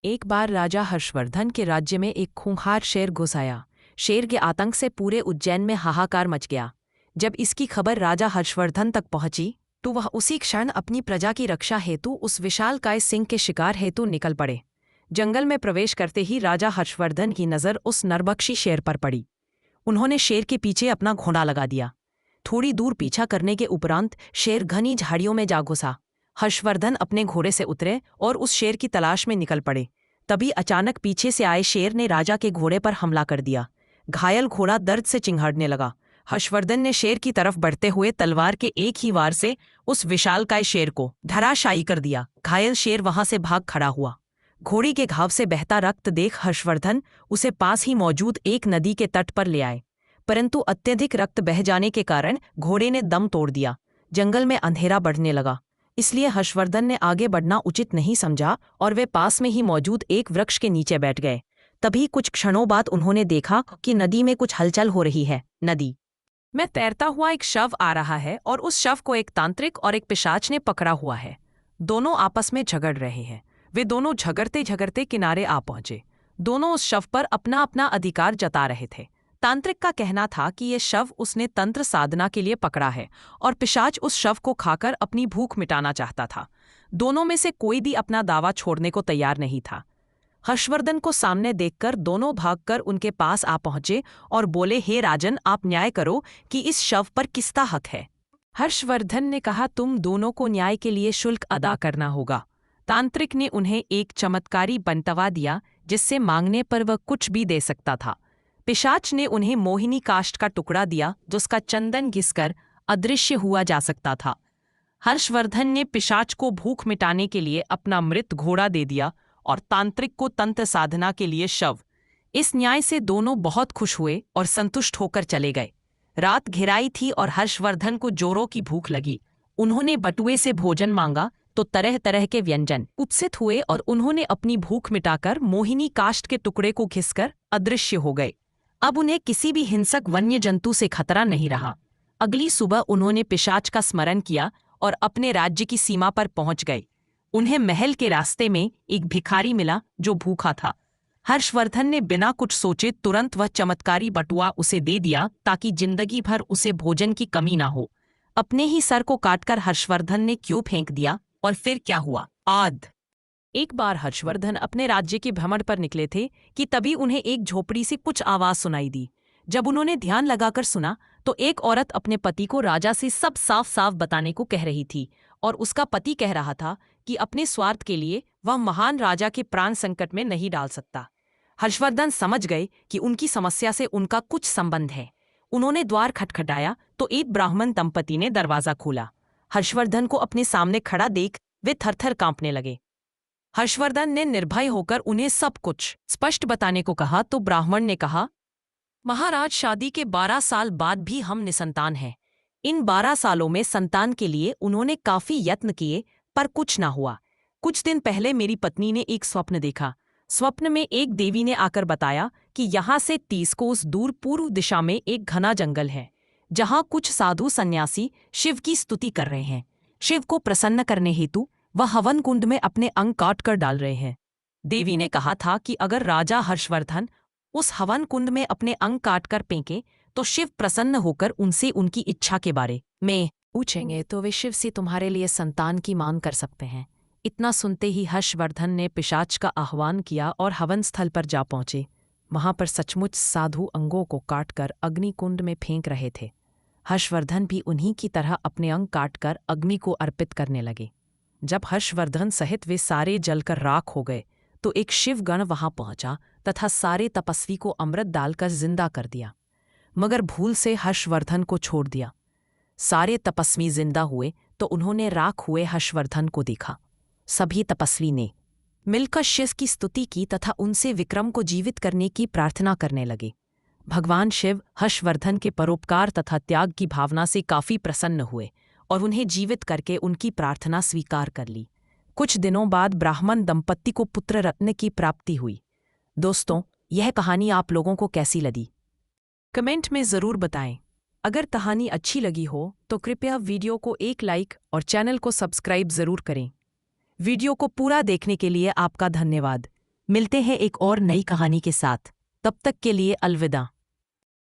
एक बार राजा हर्षवर्धन के राज्य में एक खूंखार शेर घुस आया। शेर के आतंक से पूरे उज्जैन में हाहाकार मच गया। जब इसकी खबर राजा हर्षवर्धन तक पहुंची तो वह उसी क्षण अपनी प्रजा की रक्षा हेतु उस विशालकाय सिंह के शिकार हेतु निकल पड़े। जंगल में प्रवेश करते ही राजा हर्षवर्धन की नज़र उस नरभक्षी शेर पर पड़ी। उन्होंने शेर के पीछे अपना घोड़ा लगा दिया। थोड़ी दूर पीछा करने के उपरांत शेर घनी झाड़ियों में जा घुसा। हर्षवर्धन अपने घोड़े से उतरे और उस शेर की तलाश में निकल पड़े। तभी अचानक पीछे से आए शेर ने राजा के घोड़े पर हमला कर दिया। घायल घोड़ा दर्द से चिंघाड़ने लगा। हर्षवर्धन ने शेर की तरफ बढ़ते हुए तलवार के एक ही वार से उस विशालकाय शेर को धराशायी कर दिया। घायल शेर वहां से भाग खड़ा हुआ। घोड़ी के घाव से बहता रक्त देख हर्षवर्धन उसे पास ही मौजूद एक नदी के तट पर ले आए, परंतु अत्यधिक रक्त बह जाने के कारण घोड़े ने दम तोड़ दिया। जंगल में अंधेरा बढ़ने लगा, इसलिए हर्षवर्धन ने आगे बढ़ना उचित नहीं समझा और वे पास में ही मौजूद एक वृक्ष के नीचे बैठ गए। तभी कुछ क्षणों बाद उन्होंने देखा कि नदी में कुछ हलचल हो रही है। नदी में तैरता हुआ एक शव आ रहा है और उस शव को एक तांत्रिक और एक पिशाच ने पकड़ा हुआ है। दोनों आपस में झगड़ रहे हैं। वे दोनों झगड़ते झगड़ते किनारे आ पहुंचे। दोनों उस शव पर अपना अपना अधिकार जता रहे थे। तांत्रिक का कहना था कि ये शव उसने तंत्र साधना के लिए पकड़ा है और पिशाच उस शव को खाकर अपनी भूख मिटाना चाहता था। दोनों में से कोई भी अपना दावा छोड़ने को तैयार नहीं था। हर्षवर्धन को सामने देखकर दोनों भागकर उनके पास आ पहुंचे और बोले, हे राजन, आप न्याय करो कि इस शव पर किसका हक है। हर्षवर्धन ने कहा, तुम दोनों को न्याय के लिए शुल्क अदा करना होगा। तांत्रिक ने उन्हें एक चमत्कारी बंटवा दिया जिससे मांगने पर वह कुछ भी दे सकता था। पिशाच ने उन्हें मोहिनी काष्ठ का टुकड़ा दिया जिसका चंदन घिसकर अदृश्य हुआ जा सकता था। हर्षवर्धन ने पिशाच को भूख मिटाने के लिए अपना मृत घोड़ा दे दिया और तांत्रिक को तंत्र साधना के लिए शव। इस न्याय से दोनों बहुत खुश हुए और संतुष्ट होकर चले गए। रात घिराई थी और हर्षवर्धन को जोरों की भूख लगी। उन्होंने बटुए से भोजन मांगा तो तरह तरह के व्यंजन उपस्थित हुए और उन्होंने अपनी भूख मिटाकर मोहिनी काष्ठ के टुकड़े को घिसकर अदृश्य हो गए। अब उन्हें किसी भी हिंसक वन्य जंतु से खतरा नहीं रहा। अगली सुबह उन्होंने पिशाच का स्मरण किया और अपने राज्य की सीमा पर पहुंच गए। उन्हें महल के रास्ते में एक भिखारी मिला जो भूखा था। हर्षवर्धन ने बिना कुछ सोचे तुरंत वह चमत्कारी बटुआ उसे दे दिया ताकि जिंदगी भर उसे भोजन की कमी ना हो। अपने ही सर को काटकर हर्षवर्धन ने क्यों फेंक दिया और फिर क्या हुआ? एक बार हर्षवर्धन अपने राज्य के भ्रमण पर निकले थे कि तभी उन्हें एक झोपड़ी से कुछ आवाज सुनाई दी। जब उन्होंने ध्यान लगाकर सुना तो एक औरत अपने पति को राजा से सब साफ साफ बताने को कह रही थी और उसका पति कह रहा था कि अपने स्वार्थ के लिए वह महान राजा के प्राण संकट में नहीं डाल सकता। हर्षवर्धन समझ गए कि उनकी समस्या से उनका कुछ संबंध है। उन्होंने द्वार खटखटाया तो एक ब्राह्मण दंपति ने दरवाजा खोला। हर्षवर्धन को अपने सामने खड़ा देख वे थरथर कांपने लगे। हर्षवर्धन ने निर्भय होकर उन्हें सब कुछ स्पष्ट बताने को कहा तो ब्राह्मण ने कहा, महाराज, शादी के 12 साल बाद भी हम निसंतान हैं। इन 12 सालों में संतान के लिए उन्होंने काफी यत्न किए पर कुछ ना हुआ। कुछ दिन पहले मेरी पत्नी ने एक स्वप्न देखा। स्वप्न में एक देवी ने आकर बताया कि यहाँ से 30 कोस दूर पूर्व दिशा में एक घना जंगल है जहाँ कुछ साधु सन्यासी शिव की स्तुति कर रहे हैं। शिव को प्रसन्न करने हेतु वह हवन कुंड में अपने अंग काट कर डाल रहे हैं। देवी ने कहा था कि अगर राजा हर्षवर्धन उस हवन कुंड में अपने अंग काट कर फेंके तो शिव प्रसन्न होकर उनसे उनकी इच्छा के बारे में पूछेंगे तो वे शिव से तुम्हारे लिए संतान की मांग कर सकते हैं। इतना सुनते ही हर्षवर्धन ने पिशाच का आह्वान किया और हवन स्थल पर जा पहुंचे। वहां पर सचमुच साधु अंगों को काटकर अग्निकुंड में फेंक रहे थे। हर्षवर्धन भी उन्हीं की तरह अपने अंग काटकर अग्नि को अर्पित करने लगे। जब हर्षवर्धन सहित वे सारे जलकर राख हो गए तो एक शिवगण वहां पहुंचा तथा सारे तपस्वी को अमृत डालकर जिंदा कर दिया, मगर भूल से हर्षवर्धन को छोड़ दिया। सारे तपस्वी जिंदा हुए तो उन्होंने राख हुए हर्षवर्धन को देखा। सभी तपस्वी ने मिलकर शिव की स्तुति की तथा उनसे विक्रम को जीवित करने की प्रार्थना करने लगे। भगवान शिव हर्षवर्धन के परोपकार तथा त्याग की भावना से काफी प्रसन्न हुए और उन्हें जीवित करके उनकी प्रार्थना स्वीकार कर ली। कुछ दिनों बाद ब्राह्मण दंपत्ति को पुत्र रत्न की प्राप्ति हुई। दोस्तों, यह कहानी आप लोगों को कैसी लगी? कमेंट में ज़रूर बताएं। अगर कहानी अच्छी लगी हो तो कृपया वीडियो को एक लाइक और चैनल को सब्सक्राइब ज़रूर करें। वीडियो को पूरा देखने के लिए आपका धन्यवाद। मिलते हैं एक और नई कहानी के साथ। तब तक के लिए अलविदा।